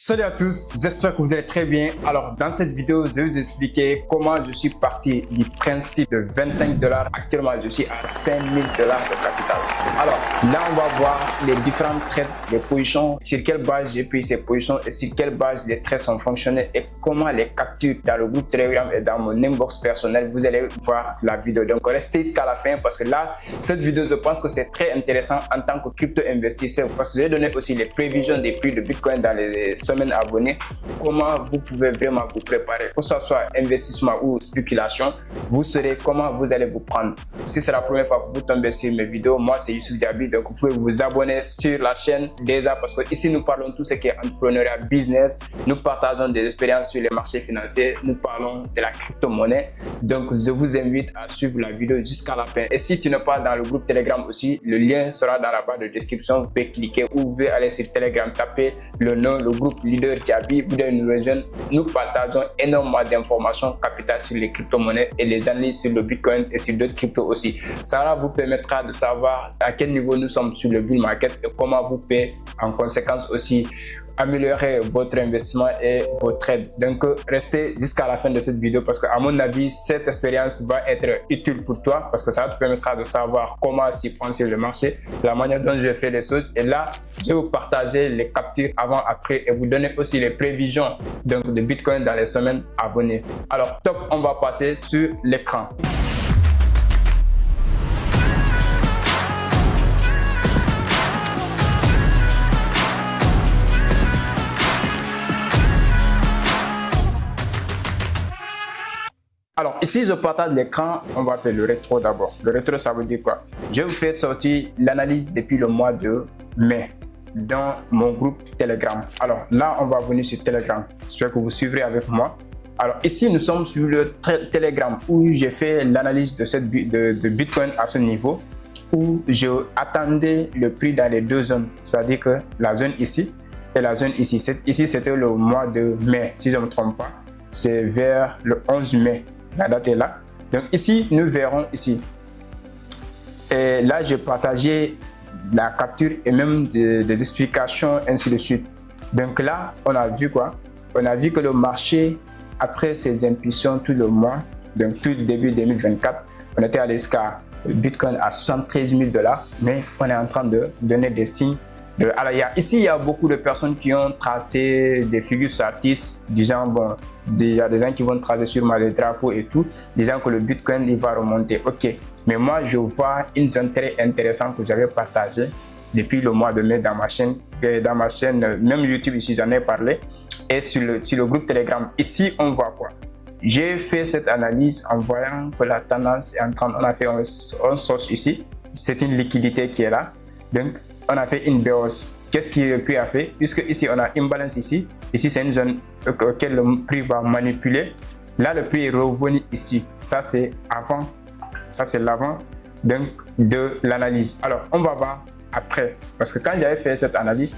Salut à tous, j'espère que vous allez très bien. Alors dans cette vidéo, je vais vous expliquer comment je suis parti du principe de 25 $. Actuellement, je suis à 5 000 $ de capital. Alors là, on va voir les différentes trades, les positions, sur quelle base j'ai pris ces positions et sur quelle base les trades sont fonctionnés et comment les captures dans le groupe Telegram et dans mon inbox personnel. Vous allez voir la vidéo. Donc restez jusqu'à la fin parce que là, cette vidéo, je pense que c'est très intéressant en tant que crypto investisseur parce que je vais donner aussi les prévisions des prix de Bitcoin dans les semaines à venir, comment vous pouvez vraiment vous préparer, que ce soit investissement ou spéculation, vous saurez comment vous allez vous prendre. Si c'est la première fois que vous tombez sur mes vidéos, moi c'est Youssouf Diaby, donc vous pouvez vous abonner sur la chaîne déjà parce que ici nous parlons de tout ce qui est entrepreneuriat, business, nous partageons des expériences sur les marchés financiers, nous parlons de la crypto-monnaie, donc je vous invite à suivre la vidéo jusqu'à la fin. Et si tu n'es pas dans le groupe Telegram aussi, le lien sera dans la barre de description, vous pouvez cliquer ou vous pouvez aller sur Telegram, taper le nom, le groupe Leader Diaby, vous devez nous rejoindre. Nous partageons énormément d'informations capitales sur les crypto-monnaies et les analyses sur le Bitcoin et sur d'autres cryptos aussi. Ça vous permettra de savoir à quel niveau nous sommes sur le bull market et comment vous pouvez en conséquence aussi améliorer votre investissement et vos trades. Donc restez jusqu'à la fin de cette vidéo parce qu'à mon avis cette expérience va être utile pour toi parce que ça te permettra de savoir comment s'y prendre sur le marché, la manière dont je fais les choses. Et là je vais vous partager les captures avant après et vous donner aussi les prévisions donc de Bitcoin dans les semaines à venir. Alors top, on va passer sur l'écran. Alors ici je partage l'écran, on va faire le rétro d'abord. Le rétro ça veut dire quoi? Je vous fais sortir l'analyse depuis le mois de mai dans mon groupe Telegram. Alors là on va venir sur Telegram, j'espère que vous suivrez avec moi. Alors ici nous sommes sur le Telegram où j'ai fait l'analyse de Bitcoin à ce niveau où je attendais le prix dans les deux zones, c'est-à-dire que la zone ici et la zone ici. Ici c'était le mois de mai si je ne me trompe pas, c'est vers le 11 mai. La date est là. Donc ici, nous verrons ici. Et là, j'ai partagé la capture et même des explications, ainsi de suite. Donc là, on a vu quoi? On a vu que le marché, après ses impulsions tout le mois, donc tout le début 2024, on était allé jusqu'à Bitcoin à 73 000 $, mais on est en train de donner des signes. Alors, ici, il y a beaucoup de personnes qui ont tracé des figures artistes, disant, bon, il y a des gens qui vont tracer sur les drapeaux et tout, disant que le Bitcoin, il va remonter. Ok, mais moi, je vois une zone très intéressante que j'avais partagée depuis le mois de mai dans ma chaîne, même YouTube, ici, j'en ai parlé, et sur le groupe Telegram. Ici, on voit quoi? J'ai fait cette analyse en voyant que la tendance est en train, on a fait un source ici, c'est une liquidité qui est là, donc, on a fait une hausse. Qu'est-ce que le prix a fait? Puisque ici on a une balance ici. Ici c'est une zone auquel le prix va manipuler. Là le prix est revenu ici. Ça c'est avant. Ça c'est l'avant donc de l'analyse. Alors on va voir après. Parce que quand j'avais fait cette analyse,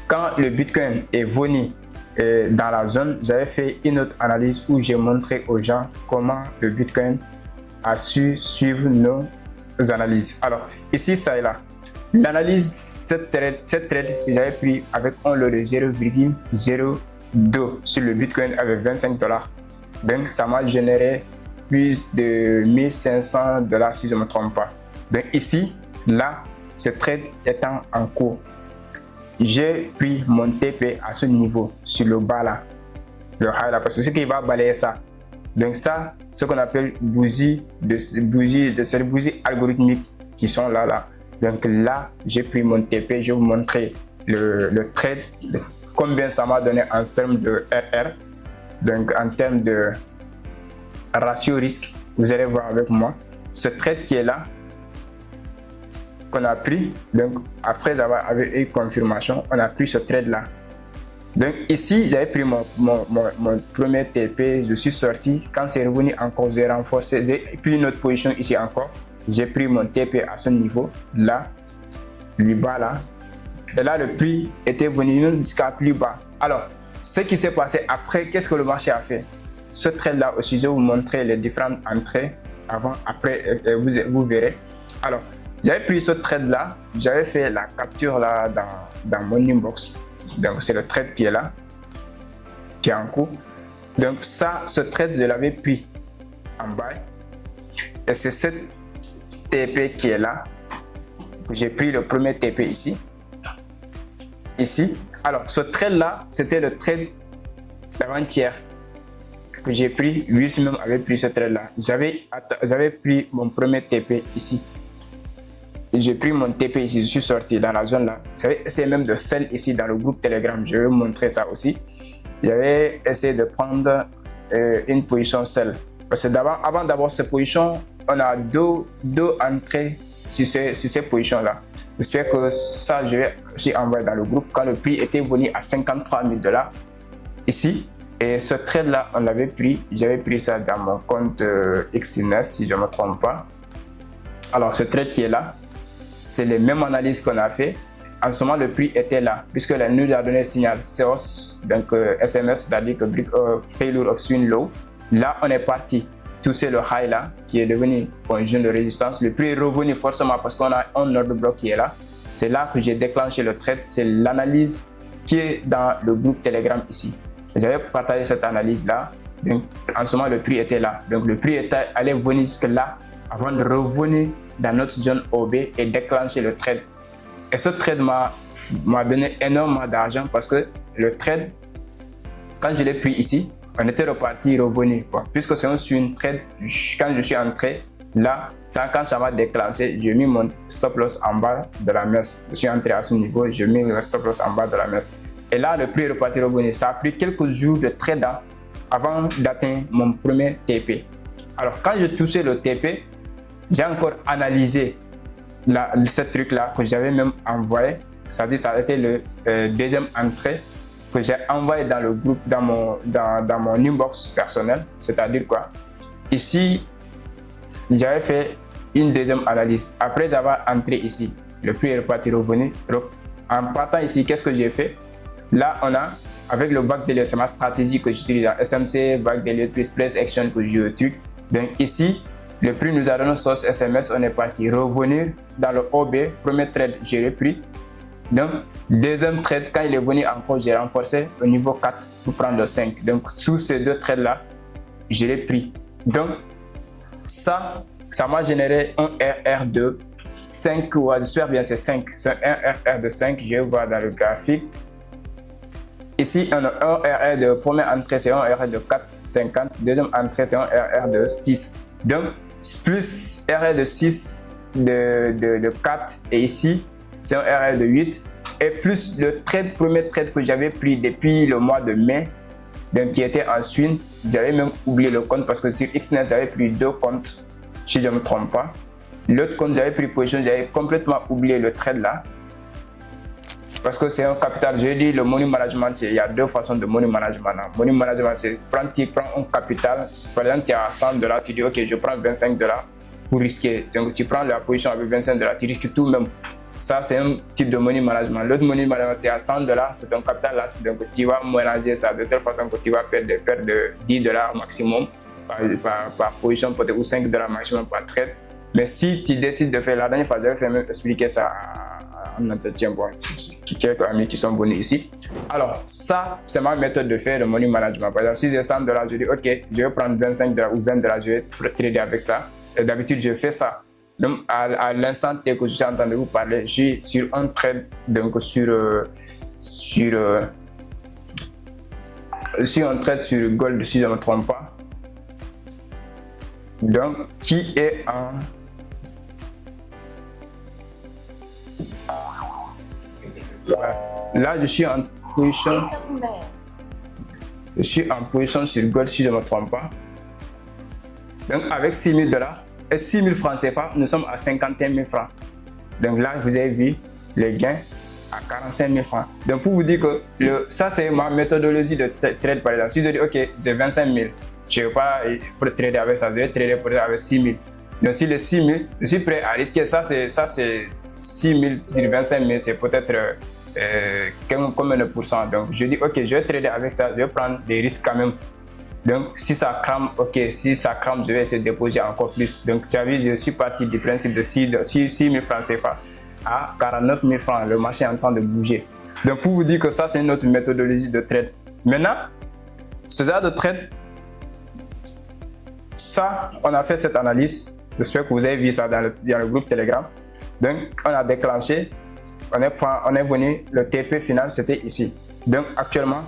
quand le Bitcoin est venu dans la zone, j'avais fait une autre analyse où j'ai montré aux gens comment le Bitcoin a su suivre nos analyses. Alors ici ça est là. L'analyse, cette trade que j'avais pris avec un lot de 0,02 sur le Bitcoin avec 25 $. Donc ça m'a généré plus de 1500 $ si je ne me trompe pas. Donc ici, là, ce trade étant en cours, j'ai pris mon TP à ce niveau, sur le bas là, le high là, parce que c'est ce qui va balayer ça. Donc ça, ce qu'on appelle bougies algorithmiques qui sont là. Donc là, j'ai pris mon TP, je vais vous montrer le trade, combien ça m'a donné en termes de RR, donc en termes de ratio risque. Vous allez voir avec moi ce trade qui est là, qu'on a pris. Donc après avoir eu confirmation, on a pris ce trade là. Donc ici, j'avais pris mon premier TP, je suis sorti. Quand c'est revenu encore, j'ai renforcé, j'ai pris une autre position ici encore. J'ai pris mon TP à ce niveau, là, plus bas là. Et là, le prix était venu jusqu'à plus bas. Alors, ce qui s'est passé après, qu'est-ce que le marché a fait? Ce trade là aussi, je vais vous montrer les différentes entrées avant, après, vous verrez. Alors, j'avais pris ce trade là, j'avais fait la capture là dans mon inbox. Donc c'est le trade qui est là, qui est en cours. Donc ça, ce trade, je l'avais pris en buy. Et c'est cette TP qui est là. J'ai pris le premier TP ici. Ici. Alors, ce trade-là, c'était le trade d'avant-hier que j'ai pris. Lui même avait pris ce trade-là. J'avais pris mon premier TP ici. J'ai pris mon TP ici. Je suis sorti dans la zone là. Vous savez, essayé même de sell ici dans le groupe Telegram. Je vais vous montrer ça aussi. J'avais essayé de prendre une position sell. Parce que avant d'avoir cette position, on a deux entrées sur ces positions-là. J'espère que ça, j'ai envoyé dans le groupe quand le prix était venu à 53 000 $ ici. Et ce trade-là, on l'avait pris. J'avais pris ça dans mon compte XNS, si je ne me trompe pas. Alors, ce trade qui est là, c'est les mêmes analyses qu'on a fait. En ce moment, le prix était là, puisque la nous a donné le signal SEOS, donc SMS, c'est-à-dire que failure of swing low. Là, on est parti. Toucher le high là, qui est devenu une zone de résistance. Le prix est revenu forcément parce qu'on a un ordre bloc qui est là. C'est là que j'ai déclenché le trade. C'est l'analyse qui est dans le groupe Telegram ici. J'avais partagé cette analyse là. Donc, en ce moment, le prix était là. Donc, le prix était allé venir jusque là avant de revenir dans notre zone OB et déclencher le trade. Et ce trade m'a donné énormément d'argent parce que le trade, quand je l'ai pris ici, on était reparti, revenu. Bon, puisque c'est sur une trade, quand je suis entré, là, quand ça m'a déclenché, j'ai mis mon stop loss en bas de la messe. Je suis entré à ce niveau, j'ai mis le stop loss en bas de la messe. Et là, le prix est reparti, revenu. Ça a pris quelques jours de trade avant d'atteindre mon premier TP. Alors, quand je touchais le TP, j'ai encore analysé ce truc-là que j'avais même envoyé. C'est-à-dire, ça a été le deuxième entrée que j'ai envoyé dans le groupe, dans mon inbox personnel. C'est-à-dire quoi? Ici, j'avais fait une deuxième analyse. Après avoir entré ici, le prix est reparti, revenu. En partant ici, qu'est-ce que j'ai fait? Là, on a, avec le back délai, c'est ma stratégie que j'utilise dans SMC, back délai plus price action que je truc. Donc ici, le prix nous a donné source SMS, on est parti revenir dans le OB, premier trade, j'ai repris. Donc, deuxième trade, quand il est venu encore, j'ai renforcé au niveau 4 pour prendre le 5. Donc, sous ces deux trades-là, je l'ai pris. Donc, ça m'a généré un RR de 5, j'espère bien c'est 5. C'est un RR de 5, je vais voir dans le graphique. Ici, on a un RR de première entrée, c'est un RR de 4,50. Deuxième entrée, c'est un RR de 6. Donc, plus RR de 6 de 4. Et ici, c'est un RR de 8. Et plus le premier trade que j'avais pris depuis le mois de mai, donc qui était en swing, j'avais même oublié le compte parce que sur XNet, j'avais pris 2 comptes, si je ne me trompe pas. L'autre compte, j'avais pris position, j'avais complètement oublié le trade là. Parce que c'est un capital, je dis le money management, il y a deux façons de money management. Money management, c'est tu prends un capital, par exemple tu es à 100 $, tu dis ok, je prends 25 $ pour risquer. Donc tu prends la position avec 25 $, tu risques tout même. Ça, c'est un type de money management. L'autre money management, c'est à 100 $, c'est un capital là, donc tu vas ménager ça de telle façon que tu vas perdre 10 $ maximum par position, peut-être ou 5 $ maximum par trade. Mais si tu décides de faire, la dernière fois, j'avais fait même expliquer ça en entretien, bon, quelques amis qui sont venus ici. Alors, ça, c'est ma méthode de faire le money management. Par exemple, si j'ai 100 $, je dis, ok, je vais prendre 25 $ ou 20 $, je vais trader avec ça. Et d'habitude, je fais ça. Donc, à l'instant T que je suis en train de vous parler, je suis sur un trade, donc sur un trade sur Gold, si je ne me trompe pas. Donc, qui est en... Voilà. Là, je suis en position. Je suis en position sur Gold, si je ne me trompe pas. Donc, avec 6 000 $ et 6 000 francs CFA, nous sommes à 51 000 francs. Donc là, vous avez vu les gains à 45 000 francs. Donc, pour vous dire que ça, c'est ma méthodologie de trade, par exemple. Si je dis, ok, j'ai 25 000, je ne vais pas pour trader avec ça, je vais trader peut-être avec 6 000. Donc, si les 6 000, je suis prêt à risquer. Ça, c'est 6 000 sur 25 000, c'est peut-être combien de pourcents. Donc, je dis, ok, je vais trader avec ça, je vais prendre des risques quand même. Donc, si ça crame, ok, si ça crame, je vais essayer de déposer encore plus. Donc, tu as vu, je suis parti du principe de 6 000 francs CFA à 49 000 francs. Le marché est en train de bouger. Donc, pour vous dire que ça, c'est une autre méthodologie de trade. Maintenant, ce genre de trade, ça, on a fait cette analyse. J'espère que vous avez vu ça dans le groupe Telegram. Donc, on a déclenché, on est venu, le TP final, c'était ici. Donc, actuellement,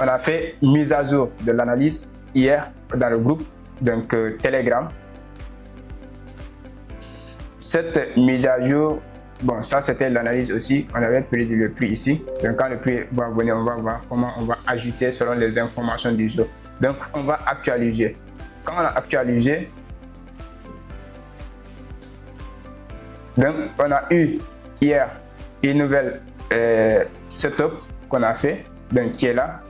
on a fait une mise à jour de l'analyse hier dans le groupe donc, Telegram. Cette mise à jour, bon, ça c'était l'analyse aussi. On avait pris le prix ici. Donc, quand le prix va venir, on va voir comment on va ajouter selon les informations du jour. Donc, on va actualiser. Quand on a actualisé, donc on a eu hier une nouvelle setup qu'on a fait, donc qui est là.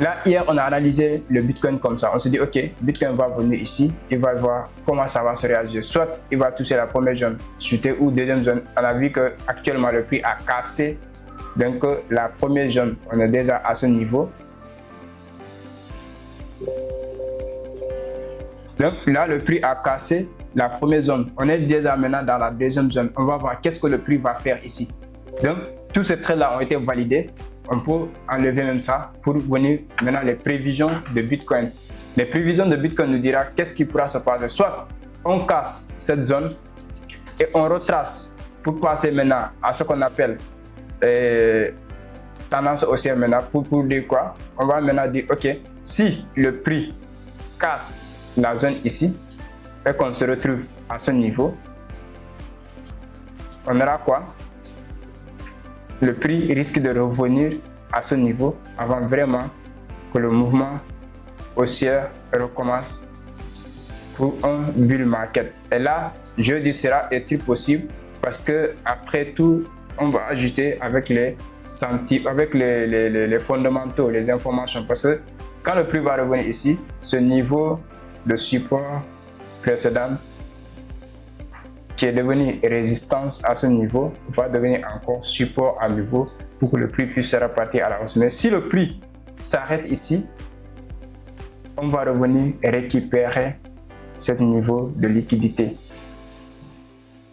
Là, hier, on a analysé le Bitcoin comme ça. On s'est dit, OK, Bitcoin va venir ici. Il va voir comment ça va se réagir. Soit il va toucher la première zone, chuter, ou deuxième zone. On a vu qu'actuellement, le prix a cassé. Donc, la première zone, on est déjà à ce niveau. Donc, là, le prix a cassé la première zone. On est déjà maintenant dans la deuxième zone. On va voir qu'est-ce que le prix va faire ici. Donc, tous ces traits-là ont été validés. On peut enlever même ça pour venir maintenant les prévisions de Bitcoin. Les prévisions de Bitcoin nous dira qu'est-ce qui pourra se passer. Soit on casse cette zone et on retrace pour passer maintenant à ce qu'on appelle tendance haussière maintenant. Pour dire quoi? On va maintenant dire, OK, si le prix casse la zone ici et qu'on se retrouve à ce niveau, on aura quoi? Le prix risque de revenir à ce niveau avant vraiment que le mouvement haussier recommence pour un bull market. Et là, jeudi sera est-il possible parce que après tout, on va ajouter avec les fondamentaux, les informations. Parce que quand le prix va revenir ici, ce niveau de support précédent qui est devenu résistance à ce niveau va devenir encore support à nouveau pour que le prix puisse repartir à la hausse. Mais si le prix s'arrête ici, on va revenir récupérer ce niveau de liquidité.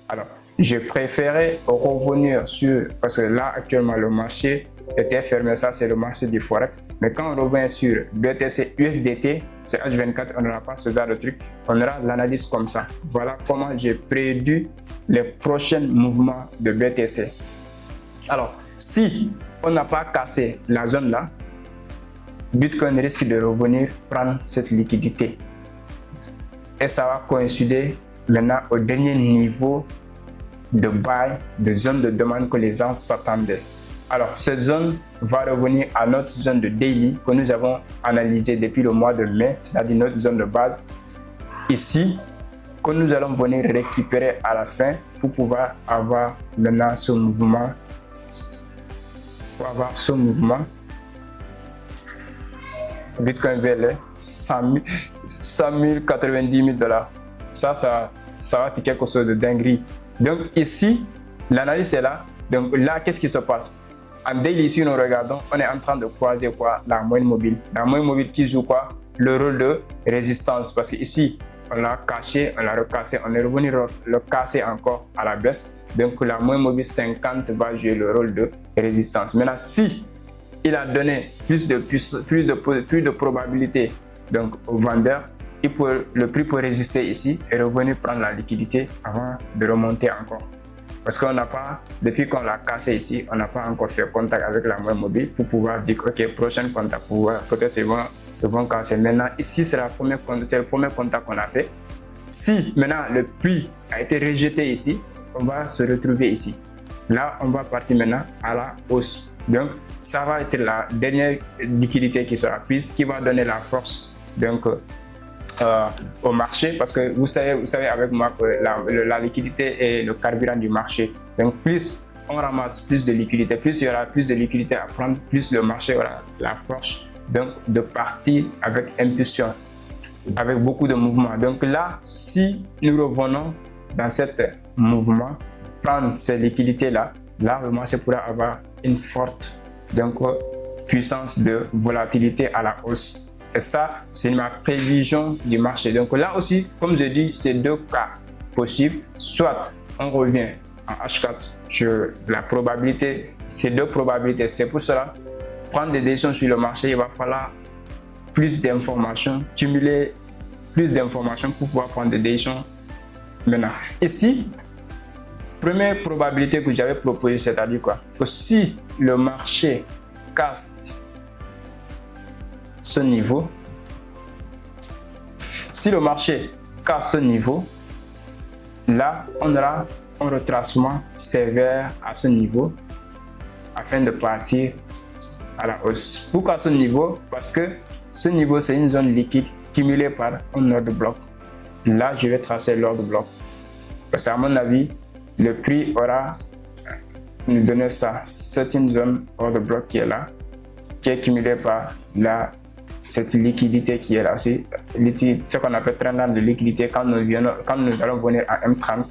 Alors, je préférais revenir sur, parce que là actuellement le marché était fermé, ça c'est le marché du Forex. Mais quand on revient sur BTC USDT, c'est H24, on n'aura pas ce genre de truc. On aura l'analyse comme ça. Voilà comment j'ai prédit les prochains mouvements de BTC. Alors, si on n'a pas cassé la zone là, Bitcoin risque de revenir prendre cette liquidité. Et ça va coïncider maintenant au dernier niveau de buy, de zone de demande que les gens s'attendaient. Alors, cette zone va revenir à notre zone de daily que nous avons analysée depuis le mois de mai, c'est-à-dire notre zone de base. Ici, que nous allons venir récupérer à la fin pour pouvoir avoir maintenant ce mouvement. Pour avoir ce mouvement. Bitcoin vers les 100 000, 90 000 $. Ça va être quelque chose de dinguerie. Donc ici, l'analyse est là. Donc là, qu'est-ce qui se passe? En daily, ici, nous regardons, on est en train de croiser quoi? La moyenne mobile. La moyenne mobile qui joue quoi? Le rôle de résistance. Parce que ici, on l'a caché, on l'a recassé, on est revenu le casser encore à la baisse. Donc la moyenne mobile 50 va jouer le rôle de résistance. Maintenant, si il a donné plus de probabilité donc au vendeur, le prix peut résister ici et revenir prendre la liquidité avant de remonter encore. Parce qu'on n'a pas, depuis qu'on l'a cassé ici, on n'a pas encore fait contact avec la moyenne mobile pour pouvoir dire ok, prochain contact, peut-être ils vont casser. Maintenant, ici c'est le premier contact qu'on a fait. Si maintenant le prix a été rejeté ici, on va se retrouver ici. Là, on va partir maintenant à la hausse. Donc, ça va être la dernière liquidité qui sera prise, qui va donner la force donc, au marché. Parce que vous savez avec moi que la liquidité est le carburant du marché. Donc, plus on ramasse plus de liquidité, plus il y aura plus de liquidité à prendre, plus le marché aura la force donc, de partir avec impulsion, avec beaucoup de mouvements. Donc là, si nous revenons dans ce mouvement, prendre ces liquidités-là, là, le marché pourra avoir une forte donc, puissance de volatilité à la hausse. Et ça, c'est ma prévision du marché. Donc là aussi, comme je dis, c'est deux cas possibles. Soit on revient en H4 sur la probabilité, ces deux probabilités. C'est pour cela, prendre des décisions sur le marché, il va falloir plus d'informations, cumuler plus d'informations pour pouvoir prendre des décisions maintenant. Ici, première probabilité que j'avais proposée, c'est-à-dire quoi? Que si le marché casse ce niveau, là, on aura un retracement sévère à ce niveau afin de partir à la hausse. Pourquoi ce niveau? Parce que ce niveau, c'est une zone liquide cumulée par un ordre bloc. Là, je vais tracer l'ordre bloc. Parce qu'à mon avis, le prix aura nous donné ça. C'est une zone ordre bloc qui est là, qui est cumulée par cette liquidité qui est là aussi. Ce qu'on appelle trend line de liquidité quand nous allons venir à M30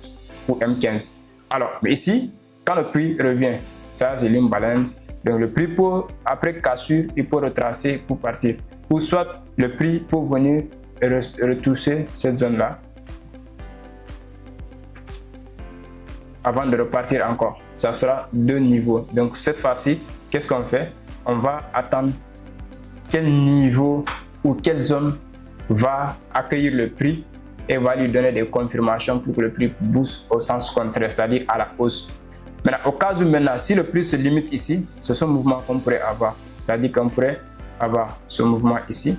ou M15. Alors, ici, quand le prix revient, ça c'est l'imbalance. Donc le prix peut, après cassure, il peut retracer pour partir. Ou soit le prix peut venir retoucher cette zone-là avant de repartir encore. Ça sera deux niveaux. Donc cette fois-ci, qu'est-ce qu'on fait? On va attendre quel niveau ou quelle zone va accueillir le prix et va lui donner des confirmations pour que le prix booste au sens contraire, c'est-à-dire à la hausse. Maintenant, au cas où maintenant, si le prix se limite ici, c'est ce mouvement qu'on pourrait avoir. C'est-à-dire qu'on pourrait avoir ce mouvement ici.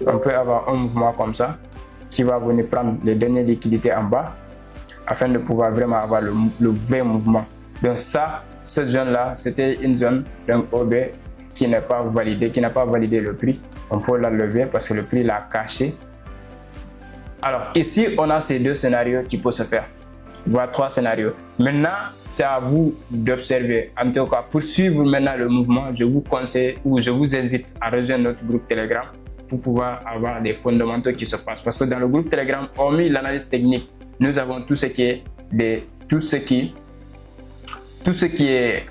On peut avoir un mouvement comme ça qui va venir prendre les dernières liquidités en bas afin de pouvoir vraiment avoir le vrai mouvement. Donc ça, cette zone-là, c'était une zone d'un OB qui n'est pas validée, qui n'a pas validé le prix. On peut la lever parce que le prix l'a caché. Alors ici, on a ces deux scénarios qui peuvent se faire. Voire trois scénarios. Maintenant, c'est à vous d'observer. En tout cas, pour suivre maintenant le mouvement, je vous conseille ou je vous invite à rejoindre notre groupe Telegram pour pouvoir avoir des fondamentaux qui se passent. Parce que dans le groupe Telegram, hormis l'analyse technique, nous avons tout ce qui est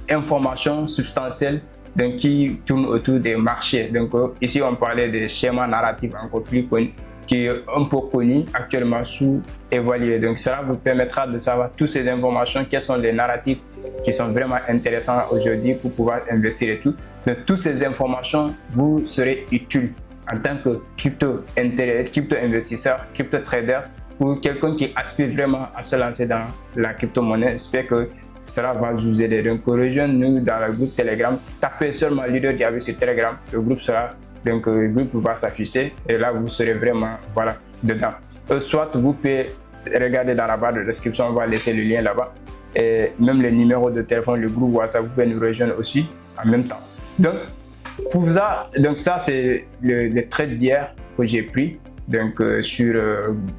information substantielle, donc qui tourne autour des marchés. Donc ici on parlait des schémas narratifs encore plus connus, qui est un peu connu actuellement sous-évalué. Donc cela vous permettra de savoir toutes ces informations, quels sont les narratifs qui sont vraiment intéressants aujourd'hui pour pouvoir investir et tout. Donc toutes ces informations vous serez utiles en tant que crypto-investisseur, crypto-trader ou quelqu'un qui aspire vraiment à se lancer dans la crypto-monnaie. J'espère que cela va vous aider. Donc rejoignez-nous dans le groupe Telegram. Tapez seulement leader Diaby sur Telegram. Le groupe sera, donc le groupe va s'afficher et là vous serez vraiment dedans. Soit vous pouvez regarder dans la barre de description, on va laisser le lien là-bas. Et même le numéro de téléphone, le groupe WhatsApp, vous pouvez nous rejoindre aussi en même temps. Donc ça c'est le trade d'hier que j'ai pris. Donc sur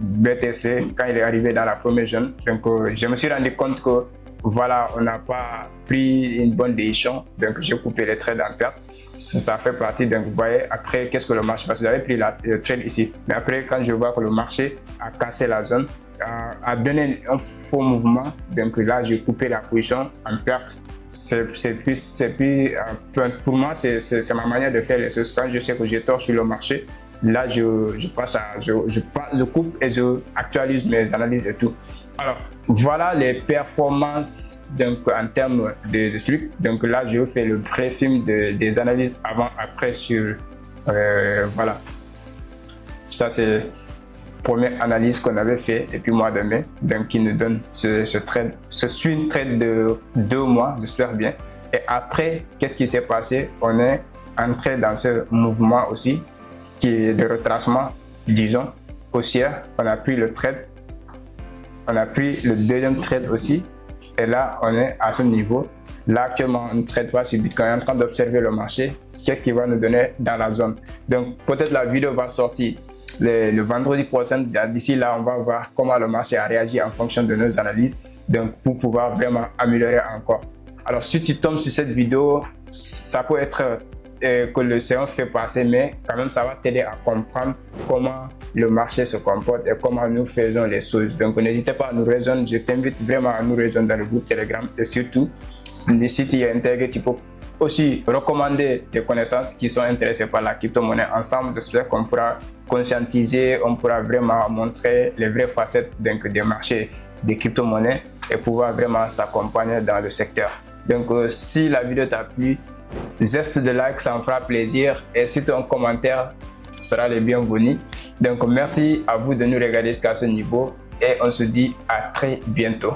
BTC quand il est arrivé dans la première zone. Donc je me suis rendu compte que voilà, on n'a pas pris une bonne décision, donc j'ai coupé les trades en perte. Ça fait partie, donc vous voyez après qu'est-ce que le marché, parce que j'avais pris le trade ici, mais après quand je vois que le marché a cassé la zone, a donné un faux mouvement, donc là j'ai coupé la position en perte. C'est plus pour moi c'est ma manière de faire les choses. Quand je sais que j'ai tort sur le marché, là je coupe et je actualise mes analyses et tout. Alors voilà les performances donc en termes de trucs. Donc là je fais le briefing des analyses avant après sur voilà, ça c'est la première analyse qu'on avait fait depuis le mois de mai, donc qui nous donne ce swing trade de 2 mois, j'espère bien. Et après qu'est-ce qui s'est passé? On est entré dans ce mouvement aussi qui est de retracement, disons haussière. On a pris le trade, on a pris le deuxième trade aussi, et là on est à ce niveau. Là actuellement on ne trade pas sur Bitcoin, on est en train d'observer le marché, qu'est-ce qu'il va nous donner dans la zone. Donc peut-être la vidéo va sortir le vendredi prochain. D'ici là on va voir comment le marché a réagi en fonction de nos analyses, donc pour pouvoir vraiment améliorer encore. Alors si tu tombes sur cette vidéo, ça peut être que le séance fait passer, mais quand même ça va t'aider à comprendre comment le marché se comporte et comment nous faisons les choses. Donc n'hésitez pas à nous rejoindre, je t'invite vraiment à nous rejoindre dans le groupe Telegram, et surtout si tu es intégré, tu peux aussi recommander tes connaissances qui sont intéressées par la crypto-monnaie. Ensemble, j'espère qu'on pourra conscientiser, on pourra vraiment montrer les vraies facettes des marchés des crypto-monnaies et pouvoir vraiment s'accompagner dans le secteur. Donc, si la vidéo t'a plu, geste de like, ça me fera plaisir. Et si tu as un commentaire, sera les bienvenus. Donc, merci à vous de nous regarder jusqu'à ce niveau et on se dit à très bientôt.